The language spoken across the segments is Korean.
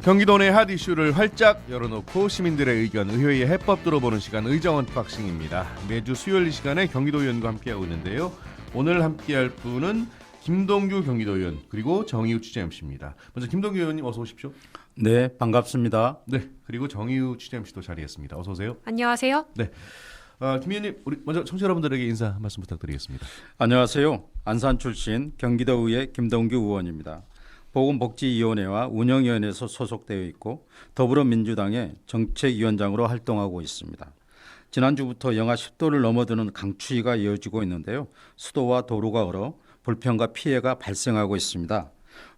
경기도 내 핫 이슈를 활짝 열어놓고 시민들의 의견, 의회의 해법 들어보는 시간 의정 언박싱입니다. 매주 수요일 이 시간에 경기도 의원과 함께하고 있는데요. 오늘 함께할 분은 김동규 경기도 의원 그리고 정의우 취재 MC입니다. 먼저 김동규 의원님 어서 오십시오. 네, 반갑습니다. 네, 그리고 정의우 취재 MC도 자리했습니다. 어서 오세요. 안녕하세요. 네, 김 의원님 우리 먼저 청취자 여러분들에게 인사 한 말씀 부탁드리겠습니다. 안녕하세요. 안산 출신 경기도의회 김동규 의원입니다. 보건복지위원회와 운영위원회에서 소속되어 있고 더불어민주당의 정책위원장으로 활동하고 있습니다. 지난주부터 영하 10도를 넘어드는 강추위가 이어지고 있는데요. 수도와 도로가 얼어 불편과 피해가 발생하고 있습니다.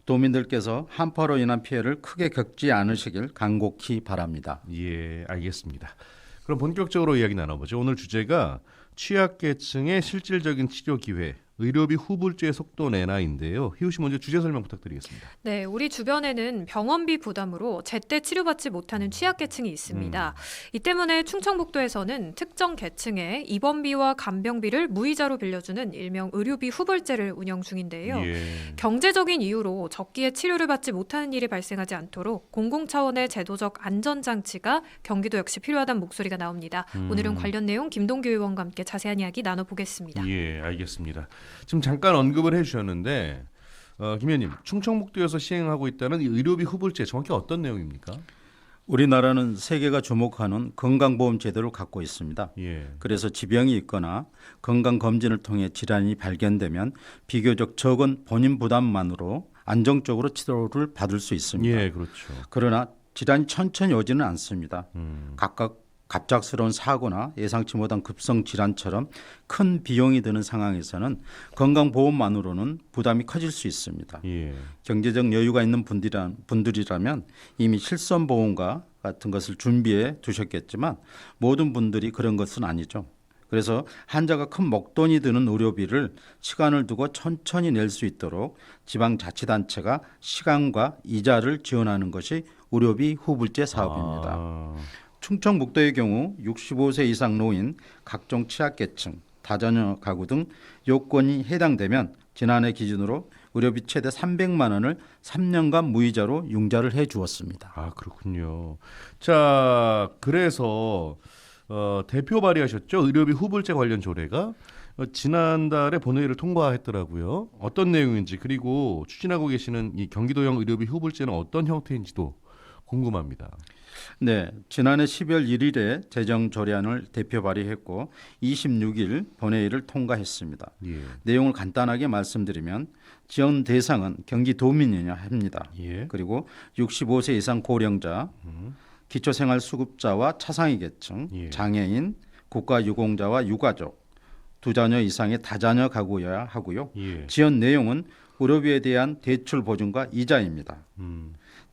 도민들께서 한파로 인한 피해를 크게 겪지 않으시길 간곡히 바랍니다. 예, 알겠습니다. 그럼 본격적으로 이야기 나눠보죠. 오늘 주제가 취약계층의 실질적인 치료 기회, 의료비 후불제 속도 내나인데요. 희우 씨 먼저 주제 설명 부탁드리겠습니다. 네, 우리 주변에는 병원비 부담으로 제때 치료받지 못하는 취약계층이 있습니다. 이 때문에 충청북도에서는 특정 계층에 입원비와 간병비를 무이자로 빌려주는 일명 의료비 후불제를 운영 중인데요. 예. 경제적인 이유로 적기에 치료를 받지 못하는 일이 발생하지 않도록 공공 차원의 제도적 안전장치가 경기도 역시 필요하다는 목소리가 나옵니다. 오늘은 관련 내용 김동규 의원과 함께 자세한 이야기 나눠보겠습니다. 예, 알겠습니다. 지금 잠깐 언급을 해주셨는데 김 의원님, 충청북도에서 시행하고 있다는 이 의료비 후불제 정확히 어떤 내용입니까? 우리나라는 세계가 주목하는 건강보험 제도를 갖고 있습니다. 예. 그래서 지병이 있거나 건강검진을 통해 질환이 발견되면 비교적 적은 본인 부담만으로 안정적으로 치료를 받을 수 있습니다. 예, 그렇죠. 그러나 질환이 천천히 오지는 않습니다. 각각 갑작스러운 사고나 예상치 못한 급성 질환처럼 큰 비용이 드는 상황에서는 건강보험만으로는 부담이 커질 수 있습니다. 예. 경제적 여유가 있는 분들이라면 이미 실손보험과 같은 것을 준비해 두셨겠지만 모든 분들이 그런 것은 아니죠. 그래서 환자가 큰 목돈이 드는 의료비를 시간을 두고 천천히 낼 수 있도록 지방자치단체가 시간과 이자를 지원하는 것이 의료비 후불제 사업입니다. 충청북도의 경우 65세 이상 노인, 각종 취약계층, 다자녀 가구 등 요건이 해당되면 지난해 기준으로 의료비 최대 300만 원을 3년간 무이자로 융자를 해 주었습니다. 아, 그렇군요. 자, 그래서 대표 발의하셨죠? 의료비 후불제 관련 조례가 지난달에 본회의를 통과했더라고요. 어떤 내용인지 그리고 추진하고 계시는 이 경기도형 의료비 후불제는 어떤 형태인지도 궁금합니다. 네, 지난해 12월 1일에 재정 조례안을 대표 발의했고 26일 본회의를 통과했습니다. 예. 내용을 간단하게 말씀드리면 지원 대상은 경기도민이냐 합니다. 예. 그리고 65세 이상 고령자, 기초생활수급자와 차상위 계층, 예. 장애인, 국가유공자와 유가족, 두 자녀 이상의 다자녀 가구여야 하고요. 예. 지원 내용은 의료비에 대한 대출 보증과 이자입니다.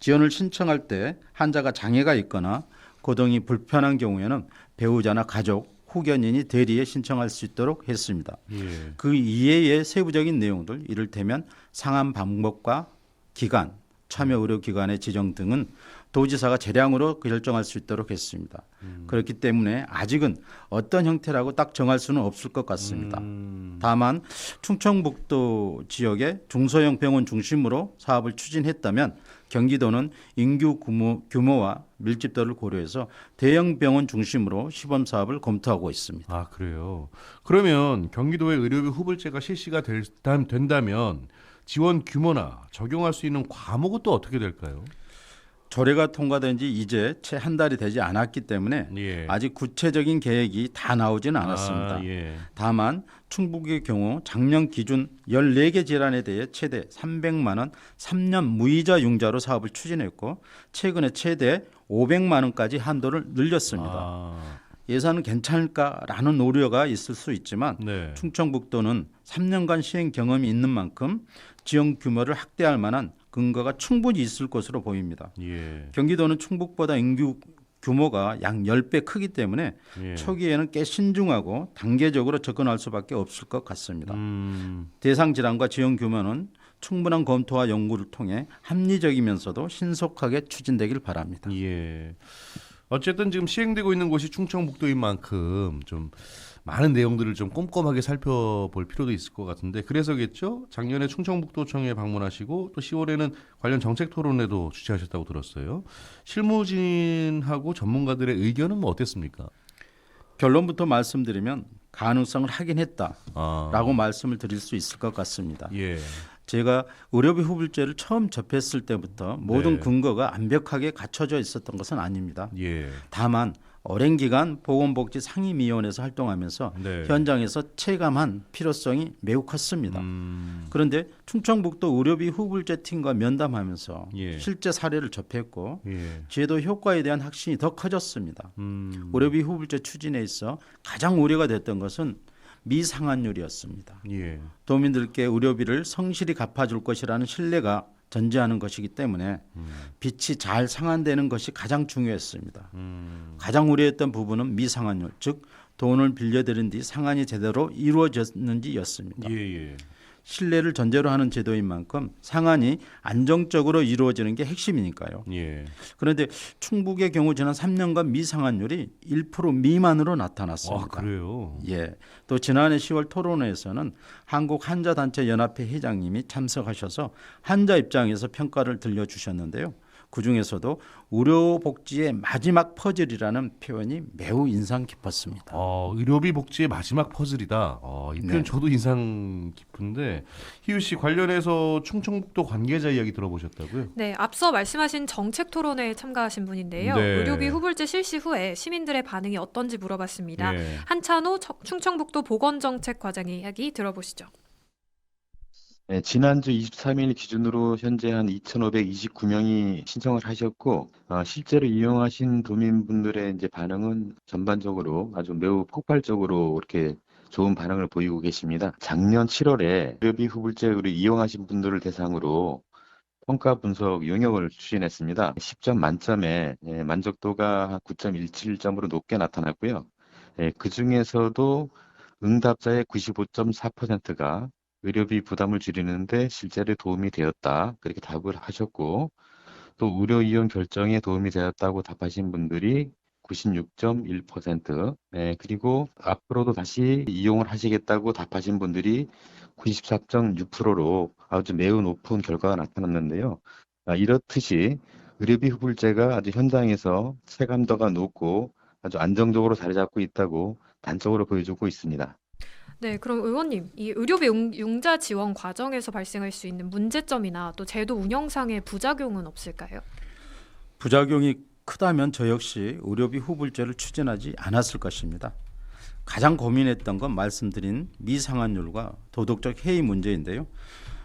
지원을 신청할 때 환자가 장애가 있거나 거동이 불편한 경우에는 배우자나 가족, 후견인이 대리에 신청할 수 있도록 했습니다. 예. 그 이외의 세부적인 내용들, 이를테면 상환 방법과 기간, 참여 의료기관의 지정 등은 도지사가 재량으로 결정할 수 있도록 했습니다. 그렇기 때문에 아직은 어떤 형태라고 딱 정할 수는 없을 것 같습니다. 다만 충청북도 지역의 중소형 병원 중심으로 사업을 추진했다면 경기도는 인구 규모와 밀집도를 고려해서 대형 병원 중심으로 시범 사업을 검토하고 있습니다. 아, 그래요. 그러면 경기도의 의료비 후불제가 실시가 된다면 지원 규모나 적용할 수 있는 과목은 또 어떻게 될까요? 조례가 통과된 지 이제 채 한 달이 되지 않았기 때문에 예. 아직 구체적인 계획이 다 나오지는 않았습니다. 아, 예. 다만 충북의 경우 작년 기준 14개 질환에 대해 최대 300만 원 3년 무이자 융자로 사업을 추진했고 최근에 최대 500만 원까지 한도를 늘렸습니다. 아, 예산은 괜찮을까라는 우려가 있을 수 있지만 네. 충청북도는 3년간 시행 경험이 있는 만큼 지원 규모를 확대할 만한 근거가 충분히 있을 것으로 보입니다. 예. 경기도는 충북보다 인구 규모가 약 10배 크기 때문에 예. 초기에는 꽤 신중하고 단계적으로 접근할 수밖에 없을 것 같습니다. 대상 질환과 지원 규모는 충분한 검토와 연구를 통해 합리적이면서도 신속하게 추진되길 바랍니다. 예. 어쨌든 지금 시행되고 있는 곳이 충청북도인 만큼 좀 많은 내용들을 좀 꼼꼼하게 살펴볼 필요도 있을 것 같은데 그래서겠죠. 작년에 충청북도청에 방문하시고 또 10월에는 관련 정책 토론회도 주최하셨다고 들었어요. 실무진하고 전문가들의 의견은 뭐 어땠습니까? 결론부터 말씀드리면 가능성을 확인했다라고 아, 말씀을 드릴 수 있을 것 같습니다. 예, 제가 의료비 후불제를 처음 접했을 때부터 모든 네. 근거가 완벽하게 갖춰져 있었던 것은 아닙니다. 예, 다만 오랜 기간 보건복지 상임위원회에서 활동하면서 네. 현장에서 체감한 필요성이 매우 컸습니다. 그런데 충청북도 의료비 후불제 팀과 면담하면서 예. 실제 사례를 접했고 예, 제도 효과에 대한 확신이 더 커졌습니다. 의료비 후불제 추진에 있어 가장 우려가 됐던 것은 미상환율이었습니다. 예, 도민들께 의료비를 성실히 갚아줄 것이라는 신뢰가 전제하는 것이기 때문에 빚이 잘 상환되는 것이 가장 중요했습니다. 가장 우려했던 부분은 미상환율, 즉 돈을 빌려드린 뒤 상환이 제대로 이루어졌는지였습니다. 예, 예. 신뢰를 전제로 하는 제도인 만큼 상환이 안정적으로 이루어지는 게 핵심이니까요. 예. 그런데 충북의 경우 지난 3년간 미상환율이 1% 미만으로 나타났습니다. 아, 그래요. 예. 또 지난해 10월 토론회에서는 한국환자단체연합회 회장님이 참석하셔서 환자 입장에서 평가를 들려주셨는데요. 그중에서도 의료복지의 마지막 퍼즐이라는 표현이 매우 인상 깊었습니다. 의료비 복지의 마지막 퍼즐이다. 이 표현 네. 저도 인상 깊은데 희우 씨 관련해서 충청북도 관계자 이야기 들어보셨다고요? 네, 앞서 말씀하신 정책 토론회에 참가하신 분인데요. 네. 의료비 후불제 실시 후에 시민들의 반응이 어떤지 물어봤습니다. 예. 한찬호 충청북도 보건정책과장의 이야기 들어보시죠. 네, 지난주 23일 기준으로 현재 한 2,529명이 신청을 하셨고, 실제로 이용하신 도민분들의 이제 반응은 전반적으로 아주 매우 폭발적으로 이렇게 좋은 반응을 보이고 계십니다. 작년 7월에 의료비 후불제를 이용하신 분들을 대상으로 평가 분석 용역을 추진했습니다. 10점 만점에 만족도가 9.17점으로 높게 나타났고요. 그 중에서도 응답자의 95.4%가 의료비 부담을 줄이는데 실제로 도움이 되었다. 그렇게 답을 하셨고, 또 의료 이용 결정에 도움이 되었다고 답하신 분들이 96.1%, 그리고 앞으로도 다시 이용을 하시겠다고 답하신 분들이 94.6%로 아주 매우 높은 결과가 나타났는데요. 이렇듯이 의료비 후불제가 아주 현장에서 체감도가 높고 아주 안정적으로 자리 잡고 있다고 단적으로 보여주고 있습니다. 네, 그럼 의원님, 이 의료비 융자 지원 과정에서 발생할 수 있는 문제점이나 또 제도 운영상의 부작용은 없을까요? 부작용이 크다면 저 역시 의료비 후불제를 추진하지 않았을 것입니다. 가장 고민했던 건 말씀드린 미상환율과 도덕적 해이 문제인데요.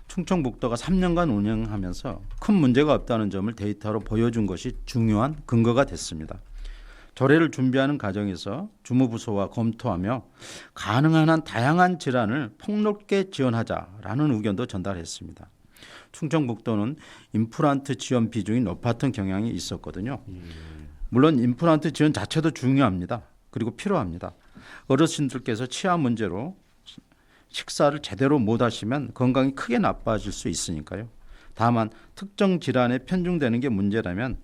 충청북도가 3년간 운영하면서 큰 문제가 없다는 점을 데이터로 보여준 것이 중요한 근거가 됐습니다. 조례를 준비하는 과정에서 주무부서와 검토하며 가능한 한 다양한 질환을 폭넓게 지원하자라는 의견도 전달했습니다. 충청북도는 임플란트 지원 비중이 높았던 경향이 있었거든요. 물론 임플란트 지원 자체도 중요합니다. 그리고 필요합니다. 어르신들께서 치아 문제로 식사를 제대로 못 하시면 건강이 크게 나빠질 수 있으니까요. 다만 특정 질환에 편중되는 게 문제라면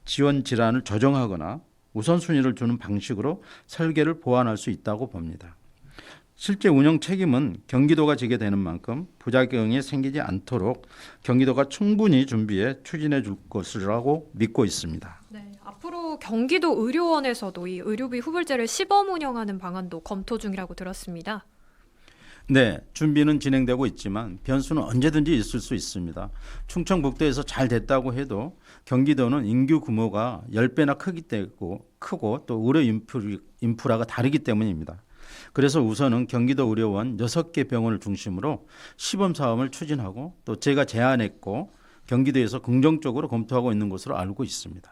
지원 질환을 조정하거나 우선순위를 주는 방식으로 설계를 보완할 수 있다고 봅니다. 실제 운영 책임은 경기도가 지게 되는 만큼 부작용이 생기지 않도록 경기도가 충분히 준비해 추진해 줄 것이라고 믿고 있습니다. 네, 앞으로 경기도 의료원에서도 이 의료비 후불제를 시범 운영하는 방안도 검토 중이라고 들었습니다. 네, 준비는 진행되고 있지만 변수는 언제든지 있을 수 있습니다. 충청북도에서 잘 됐다고 해도 경기도는 인구 규모가 10배나 크고 또 의료 인프라가 다르기 때문입니다. 그래서 우선은 경기도 의료원 6개 병원을 중심으로 시범 사업을 추진하고 또 제가 제안했고 경기도에서 긍정적으로 검토하고 있는 것으로 알고 있습니다.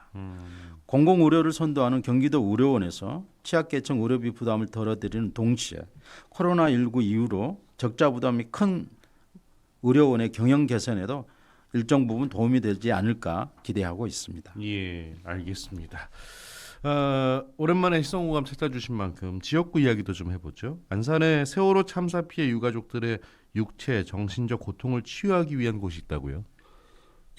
공공의료를 선도하는 경기도 의료원에서 취약계층 의료비 부담을 덜어드리는 동시에 코로나19 이후로 적자 부담이 큰 의료원의 경영 개선에도 일정 부분 도움이 되지 않을까 기대하고 있습니다. 예, 알겠습니다. 오랜만에 희성호감 찾아주신 만큼 지역구 이야기도 좀 해보죠. 안산에 세월호 참사 피해 유가족들의 육체, 정신적 고통을 치유하기 위한 곳이 있다고요?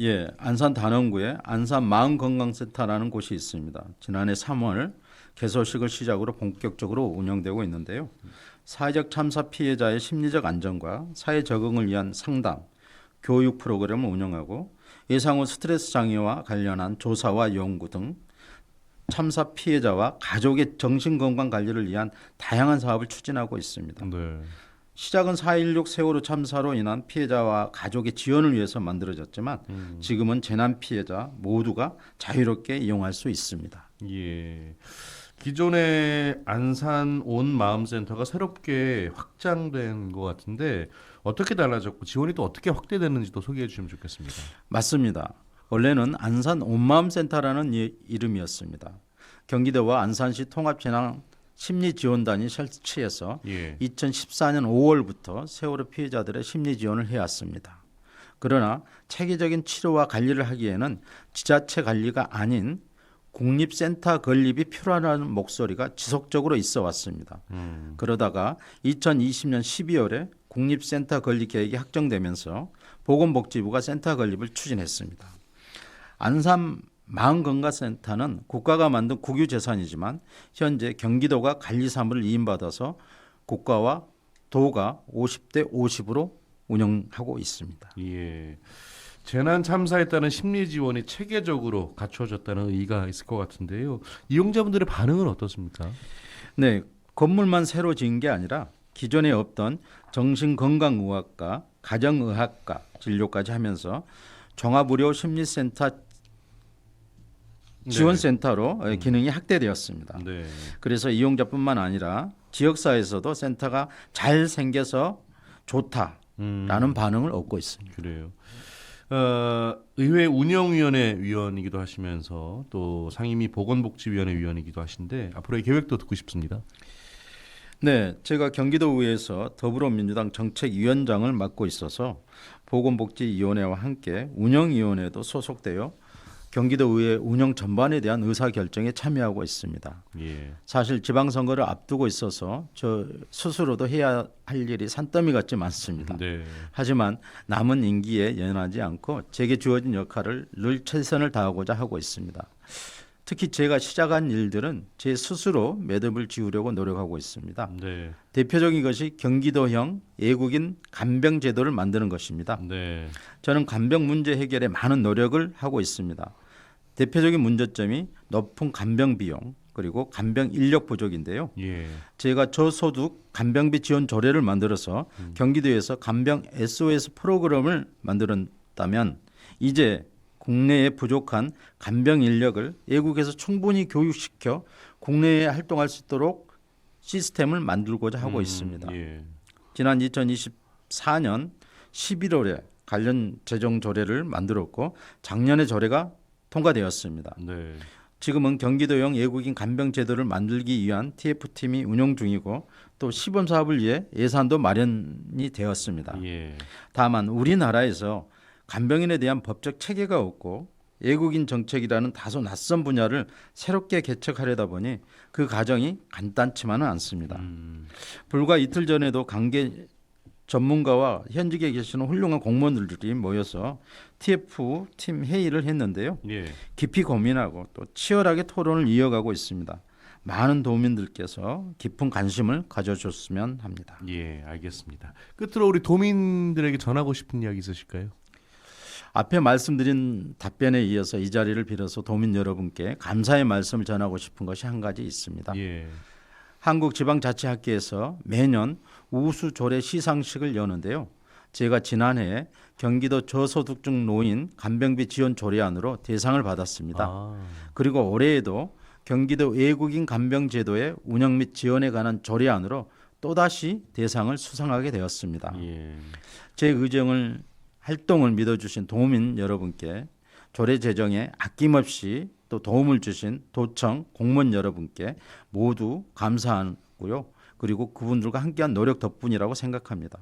예, 안산 단원구에 안산 마음건강센터라는 곳이 있습니다. 지난해 3월 개소식을 시작으로 본격적으로 운영되고 있는데요. 사회적 참사 피해자의 심리적 안정과 사회 적응을 위한 상담, 교육 프로그램을 운영하고 예상 후 스트레스 장애와 관련한 조사와 연구 등 참사 피해자와 가족의 정신건강 관리를 위한 다양한 사업을 추진하고 있습니다. 네. 시작은 4.16 세월호 참사로 인한 피해자와 가족의 지원을 위해서 만들어졌지만 지금은 재난 피해자 모두가 자유롭게 이용할 수 있습니다. 예. 기존의 안산 온 마음센터가 새롭게 확장된 것 같은데 어떻게 달라졌고 지원이 또 어떻게 확대됐는지도 소개해 주시면 좋겠습니다. 맞습니다. 원래는 안산 온마음센터라는 이름이었습니다. 경기도와 안산시 통합재난 심리지원단이 설치해서 예. 2014년 5월부터 세월호 피해자들의 심리 지원을 해왔습니다. 그러나 체계적인 치료와 관리를 하기에는 지자체 관리가 아닌 국립센터 건립이 필요하다는 목소리가 지속적으로 있어 왔습니다. 그러다가 2020년 12월에 국립센터 건립 계획이 확정되면서 보건복지부가 센터 건립을 추진했습니다. 안산 마음건강센터는 국가가 만든 국유재산이지만 현재 경기도가 관리 사무를 이임받아서 국가와 도가 50대 50으로 운영하고 있습니다. 예. 재난 참사에 따른 심리 지원이 체계적으로 갖춰졌다는 의의가 있을 것 같은데요. 이용자분들의 반응은 어떻습니까? 네, 건물만 새로 지은 게 아니라 기존에 없던 정신건강의학과, 가정의학과 진료까지 하면서 종합의료 심리센터 지원센터로 기능이 확대되었습니다. 네. 그래서 이용자뿐만 아니라 지역사회에서도 센터가 잘 생겨서 좋다라는 반응을 얻고 있습니다. 그래요. 의회 운영위원회 위원이기도 하시면서 또 상임위 보건복지위원회 위원이기도 하신데 앞으로의 계획도 듣고 싶습니다. 네, 제가 경기도의회에서 더불어민주당 정책위원장을 맡고 있어서 보건복지위원회와 함께 운영위원회도 소속되어 경기도의회 운영 전반에 대한 의사결정에 참여하고 있습니다. 예. 사실 지방선거를 앞두고 있어서 저 스스로도 해야 할 일이 산더미 같지 많습니다. 네. 하지만 남은 임기에 연연하지 않고 제게 주어진 역할을 늘 최선을 다하고자 하고 있습니다. 특히 제가 시작한 일들은 제 스스로 매듭을 지으려고 노력하고 있습니다. 네. 대표적인 것이 경기도형 애국인 간병 제도를 만드는 것입니다. 네. 저는 간병 문제 해결에 많은 노력을 하고 있습니다. 대표적인 문제점이 높은 간병 비용 그리고 간병 인력 부족인데요. 예. 제가 저소득 간병비 지원 조례를 만들어서 경기도에서 간병 SOS 프로그램을 만들었다면 이제 국내에 부족한 간병 인력을 외국에서 충분히 교육시켜 국내에 활동할 수 있도록 시스템을 만들고자 하고 있습니다. 예. 지난 2024년 11월에 관련 재정 조례를 만들었고 작년에 조례가 통과되었습니다. 네. 지금은 경기도형 외국인 간병 제도를 만들기 위한 TF팀이 운영 중이고 또 시범 사업을 위해 예산도 마련이 되었습니다. 예. 다만 우리나라에서 간병인에 대한 법적 체계가 없고 외국인 정책이라는 다소 낯선 분야를 새롭게 개척하려다 보니 그 과정이 간단치만은 않습니다. 불과 이틀 전에도 관계 전문가와 현직에 계시는 훌륭한 공무원들이 모여서 TF 팀 회의를 했는데요. 예. 깊이 고민하고 또 치열하게 토론을 이어가고 있습니다. 많은 도민들께서 깊은 관심을 가져줬으면 합니다. 예, 알겠습니다. 끝으로 우리 도민들에게 전하고 싶은 이야기 있으실까요? 앞에 말씀드린 답변에 이어서 이 자리를 빌어서 도민 여러분께 감사의 말씀을 전하고 싶은 것이 한 가지 있습니다. 예. 한국지방자치학회에서 매년 우수조례 시상식을 여는데요. 제가 지난해 경기도 저소득층 노인 간병비 지원 조례안으로 대상을 받았습니다. 아. 그리고 올해에도 경기도 외국인 간병 제도의 운영 및 지원에 관한 조례안으로 또다시 대상을 수상하게 되었습니다. 예. 제 의정을 활동을 믿어주신 도민 여러분께 조례 제정에 아낌없이 또 도움을 주신 도청 공무원 여러분께 모두 감사하고요. 그리고 그분들과 함께한 노력 덕분이라고 생각합니다.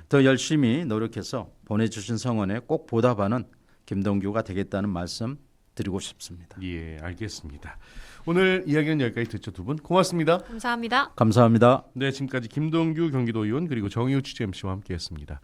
더 열심히 노력해서 보내주신 성원에 꼭 보답하는 김동규가 되겠다는 말씀 드리고 싶습니다. 예, 알겠습니다. 오늘 이야기는 여기까지 듣죠. 두 분 고맙습니다. 감사합니다. 감사합니다. 네, 지금까지 김동규 경기도의원 그리고 정의우 취재 MC와 함께했습니다.